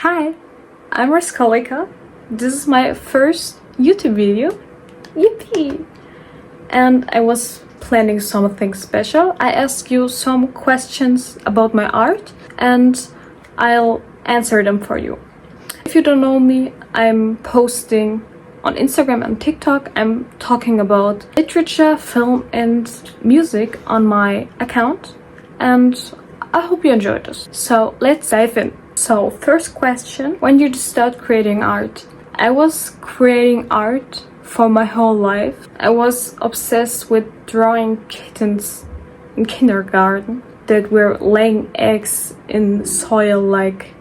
Hi, I'm Raskolika. This is my first YouTube video. Yippee! And I was planning something special. I asked you some questions about my art and I'll answer them for you. If you don't know me, I'm posting on Instagram and TikTok. I'm talking about literature, film and music on my account. And I hope you enjoyed this. So let's dive in. So first question, when did you start creating art? I was creating art for my whole life. I was obsessed with drawing kittens in kindergarten that were laying eggs in soil, like,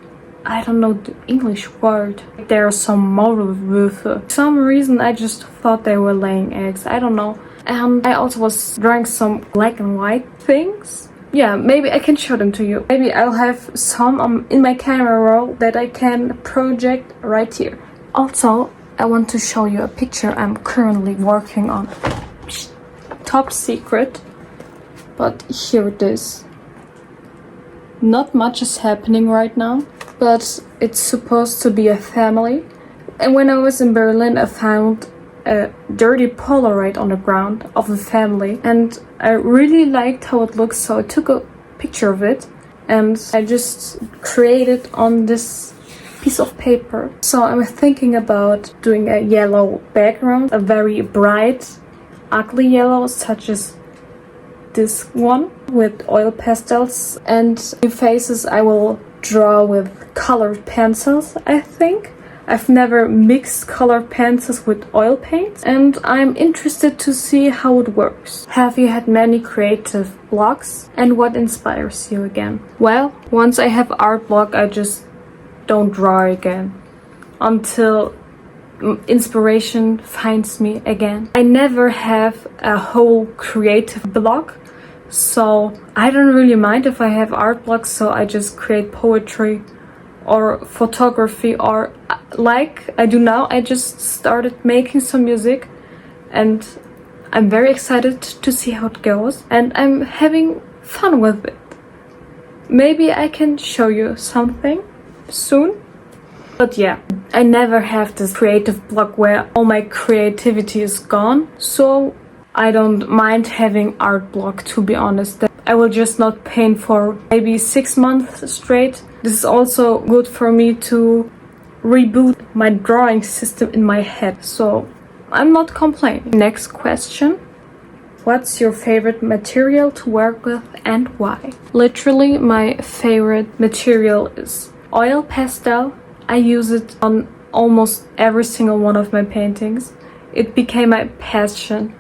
I don't know the English word. There are some Maulwürfe. For some reason I just thought they were laying eggs, I don't know. And I also was drawing some black and white things. Yeah, maybe I can show them to you. Maybe I'll have some in my camera roll that I can project right here. Also, I want to show you a picture I'm currently working on. Top secret. But here it is. Not much is happening right now, but it's supposed to be a family. And when I was in Berlin, I found a dirty Polaroid on the ground of a family, and I really liked how it looks, so I took a picture of it and I just created on this piece of paper. So I'm thinking about doing a yellow background, a very bright, ugly yellow, such as this one, with oil pastels, and the faces I will draw with colored pencils, I think. I've never mixed colored pencils with oil paints, and I'm interested to see how it works. Have you had many creative blocks, and what inspires you again? Well, once I have art block, I just don't draw again until inspiration finds me again. I never have a whole creative block, so I don't really mind if I have art blocks, so I just create poetry or photography, or like I do now, I just started making some music and I'm very excited to see how it goes and I'm having fun with it. Maybe I can show you something soon. But yeah, I never have this creative block where all my creativity is gone, so I don't mind having art block, to be honest. I will just not paint for maybe 6 months straight. This is also good for me to reboot my drawing system in my head, so I'm not complaining. Next question. What's your favorite material to work with and why? Literally my favorite material is oil pastel. I use it on almost every single one of my paintings. It became my passion.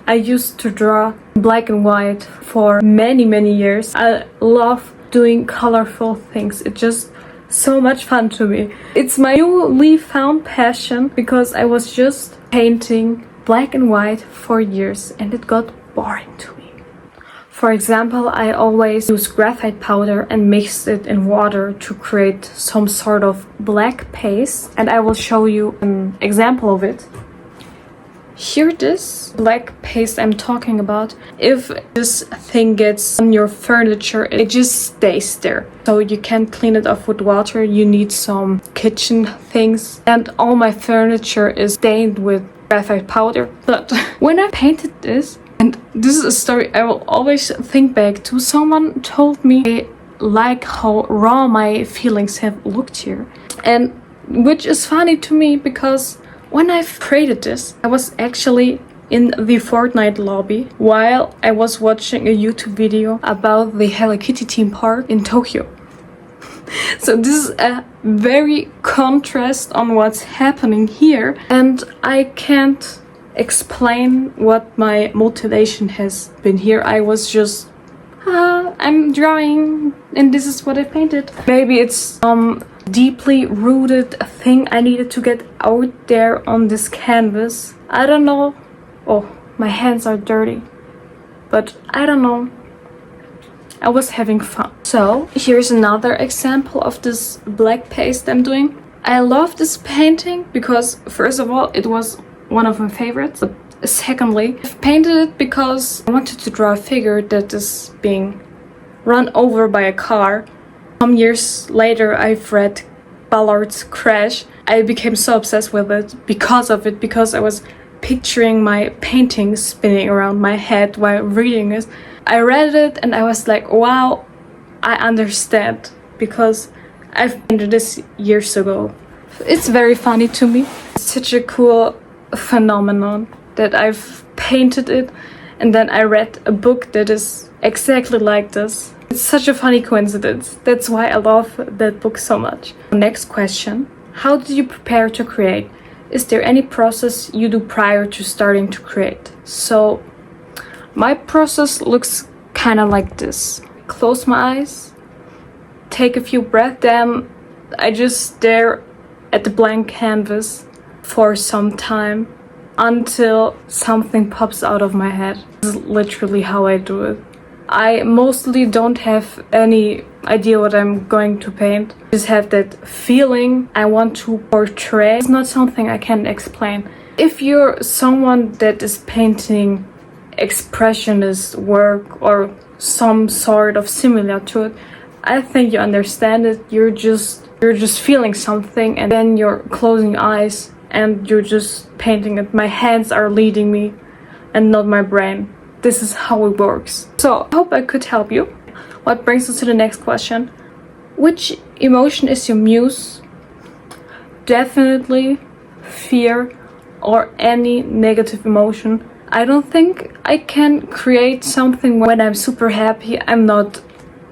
I used to draw black and white for many years. I love doing colorful things. It's just so much fun to me. It's my newly found passion because I was just painting black and white for years and it got boring to me. For example, I always use graphite powder and mix it in water to create some sort of black paste, and I will show you an example of it. Here it is, black paste I'm talking about. If this thing gets on your furniture, it just stays there. So you can't clean it off with water, you need some kitchen things. And all my furniture is stained with graphite powder. But when I painted this, and this is a story I will always think back to, someone told me they like how raw my feelings have looked here. And which is funny to me because when I created this, I was actually in the Fortnite lobby while I was watching a YouTube video about the Hello Kitty theme park in Tokyo. So this is a very contrast on what's happening here, and I can't explain what my motivation has been here. I was just, I'm drawing and this is what I painted. Maybe it's deeply rooted thing I needed to get out there on this canvas. I don't know. Oh, my hands are dirty. But I don't know. I was having fun. So here's another example of this black paste I'm doing. I love this painting because first of all, it was one of my favorites. But secondly, I've painted it because I wanted to draw a figure that is being run over by a car. Some years later, I've read Ballard's Crash. I became so obsessed with it, because I was picturing my painting spinning around my head while reading it. I read it and I was like, wow, I understand, because I've painted this years ago. It's very funny to me. It's such a cool phenomenon that I've painted it and then I read a book that is exactly like this. It's such a funny coincidence. That's why I love that book so much. Next question. How did you prepare to create? Is there any process you do prior to starting to create? So my process looks kind of like this. Close my eyes, take a few breaths, then I just stare at the blank canvas for some time until something pops out of my head. This is literally how I do it. I mostly don't have any idea what I'm going to paint. I just have that feeling I want to portray. It's not something I can explain. If you're someone that is painting expressionist work or some sort of similar to it, I think you understand it. You're just feeling something and then you're closing eyes and you're just painting it. My hands are leading me and not my brain. This is how it works. So I hope I could help you. What brings us to the next question. Which emotion is your muse? Definitely fear or any negative emotion. I don't think I can create something when I'm super happy. I'm not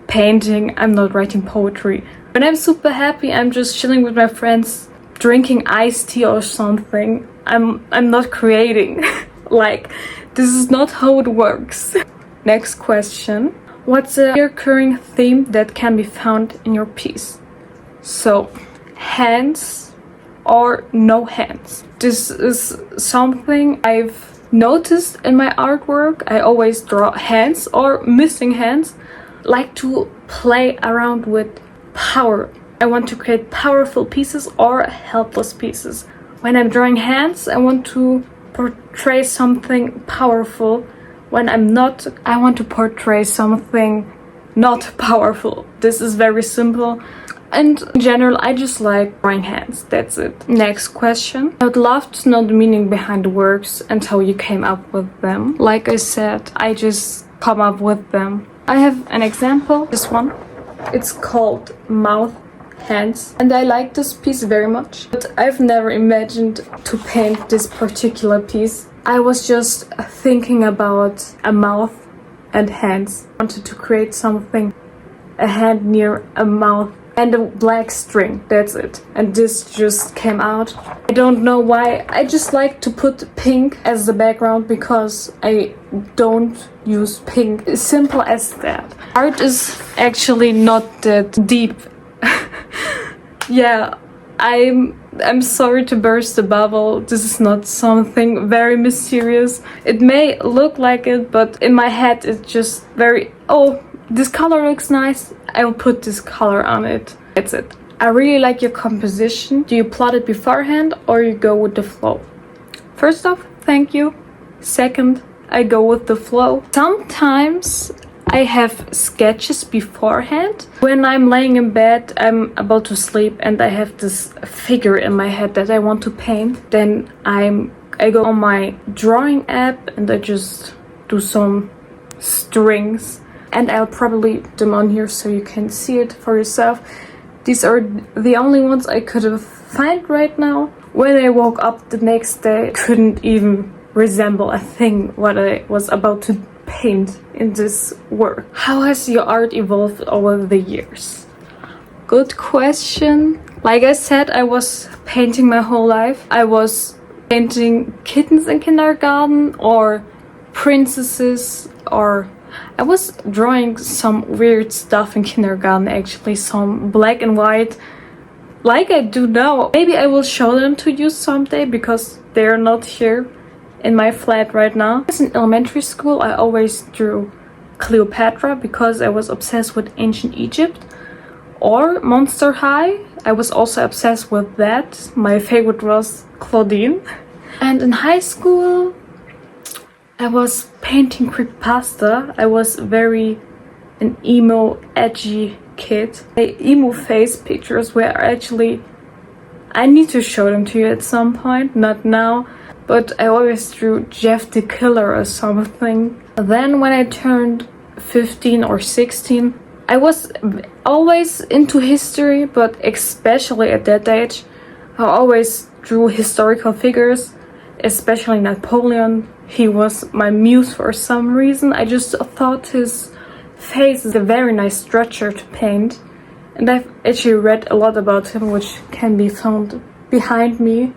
painting, I'm not writing poetry. When I'm super happy, I'm just chilling with my friends, drinking iced tea or something. I'm not creating. Like, this is not how it works. Next question. What's a recurring theme that can be found in your piece? So, hands or no hands. This is something I've noticed in my artwork. I always draw hands or missing hands. Like to play around with power. I want to create powerful pieces or helpless pieces. When I'm drawing hands, I want to portray something powerful. When I'm not, I want to portray something not powerful. This is very simple. And in general, I just like drawing hands. That's it. Next question. I would love to know the meaning behind the works and how you came up with them. Like I said, I just come up with them. I have an example. This one. It's called Mouth Hands. And I like this piece very much. But I've never imagined to paint this particular piece. I was just thinking about a mouth and hands. I wanted to create something. A hand near a mouth. And a black string, that's it. And this just came out. I don't know why. I just like to put pink as the background because I don't use pink. It's simple as that. Art is actually not that deep. Yeah, I'm sorry to burst the bubble. This is not something very mysterious. It may look like it, but in my head it's just very, oh, this color looks nice, I'll put this color on it. That's it. I really like your composition. Do you plot it beforehand or you go with the flow? First off, thank you. Second, I go with the flow. Sometimes I have sketches beforehand. When I'm laying in bed, I'm about to sleep and I have this figure in my head that I want to paint. Then I go on my drawing app and I just do some strings. And I'll probably put them on here so you can see it for yourself. These are the only ones I could have find right now. When I woke up the next day, I couldn't even resemble a thing what I was about to paint in this work. How has your art evolved over the years? Good question. Like I said, I was painting my whole life. I was painting kittens in kindergarten or princesses, or I was drawing some weird stuff in kindergarten actually, some black and white, like I do now. Maybe I will show them to you someday because they're not here in my flat right now. As in elementary school, I always drew Cleopatra because I was obsessed with ancient Egypt. Or Monster High, I was also obsessed with that. My favorite was Claudine. And in high school, I was painting creepypasta. I was very an emo, edgy kid. The emo face pictures were actually, I need to show them to you at some point, not now, but I always drew Jeff the Killer or something. Then when I turned 15 or 16, I was always into history, but especially at that age, I always drew historical figures, especially Napoleon. He was my muse for some reason. I just thought his face is a very nice structure to paint. And I've actually read a lot about him, which can be found behind me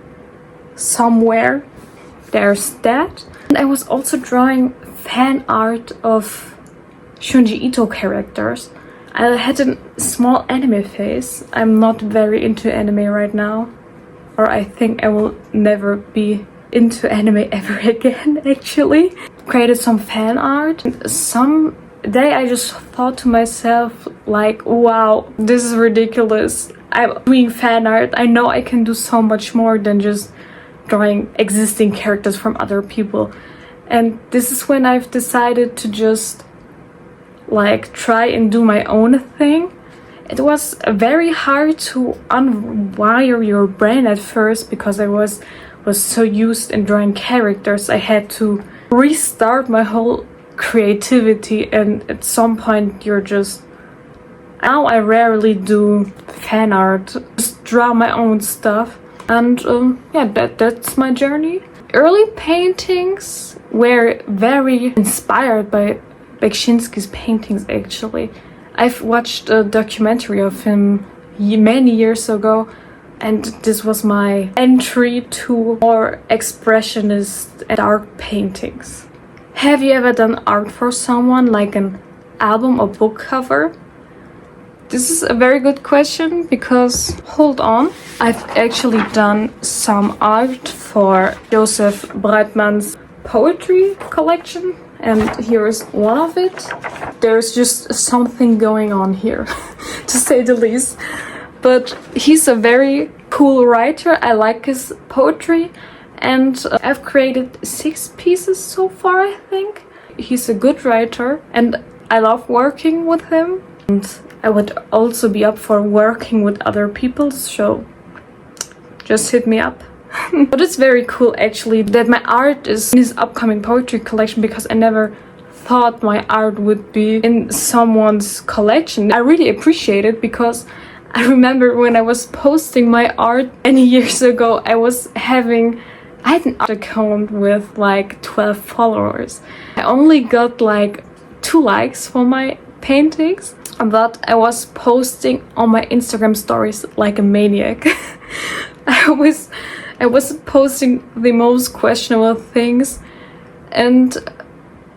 somewhere. There's that. And I was also drawing fan art of Shunji Ito characters. I had a small anime face. I'm not very into anime right now. Or I think I will never be into anime ever again, actually. Created some fan art. Some day I just thought to myself, like, wow, this is ridiculous. I'm doing fan art. I know I can do so much more than just drawing existing characters from other people. And this is when I've decided to just like try and do my own thing. It was very hard to unwire your brain at first because I was so used in drawing characters. I had to restart my whole creativity, and at some point you're just, now I rarely do fan art, just draw my own stuff. And yeah, that's my journey. Early paintings were very inspired by Beksiński's paintings, actually. I've watched a documentary of him many years ago, and this was my entry to more expressionist and dark paintings. Have you ever done art for someone, like an album or book cover? This is a very good question because, hold on, I've actually done some art for Joseph Breitman's poetry collection, and here's one of it. There's just something going on here, to say the least. But he's a very cool writer. I like his poetry, and I've created 6 pieces so far, I think. He's a good writer, and I love working with him. And I would also be up for working with other people, so just hit me up. But it's very cool actually that my art is in his upcoming poetry collection, because I never thought my art would be in someone's collection. I really appreciate it because I remember when I was posting my art many years ago, I had an art account with like 12 followers. I only got like 2 likes for my paintings, but I was posting on my Instagram stories like a maniac. I was posting the most questionable things, and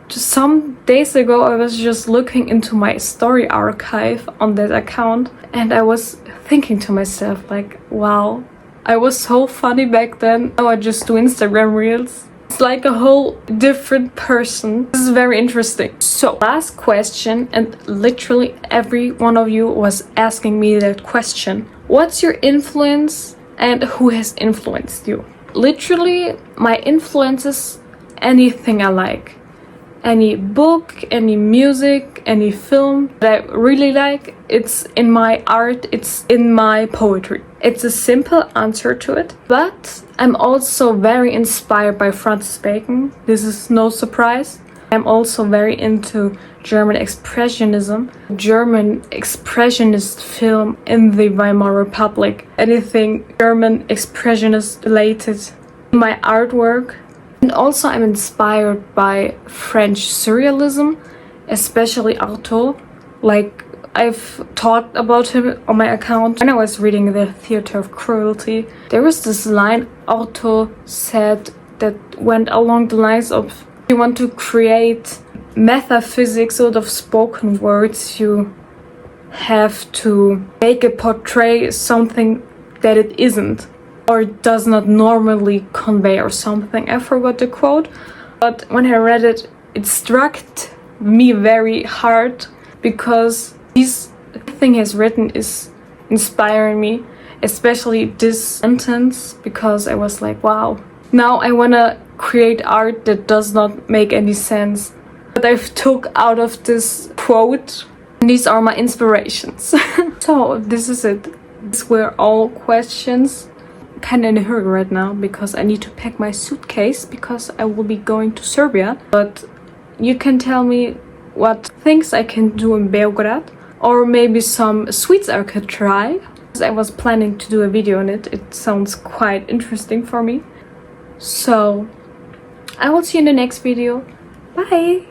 just some days ago I was just looking into my story archive on that account, and I was thinking to myself like, wow, I was so funny back then. Now I just do Instagram reels. It's like a whole different person. This is very interesting. So, last question, and literally every one of you was asking me that question. What's your influence and who has influenced you? Literally, my influence is anything I like. Any book, any music, any film that I really like, it's in my art, it's in my poetry. It's a simple answer to it, but I'm also very inspired by Francis Bacon. This is no surprise. I'm also very into German Expressionism, German Expressionist film in the Weimar Republic, anything German Expressionist related in my artwork. And also I'm inspired by French Surrealism, especially Artaud. Like, I've talked about him on my account when I was reading The Theatre of Cruelty. There was this line Artaud said that went along the lines of, you want to create metaphysics out of spoken words, you have to make it portray something that it isn't, or does not normally convey or something. I forgot the quote, but when I read it, it struck me very hard, because this thing he's written is inspiring me, especially this sentence, because I was like, wow, now I wanna create art that does not make any sense. But I've took out of this quote These are my inspirations. So this is it. These were all questions. Kinda in a hurry right now because I need to pack my suitcase because I will be going to Serbia. But you can tell me what things I can do in Belgrade, or maybe some sweets I could try. I was planning to do a video on it. It sounds quite interesting for me. So I will see you in the next video. Bye!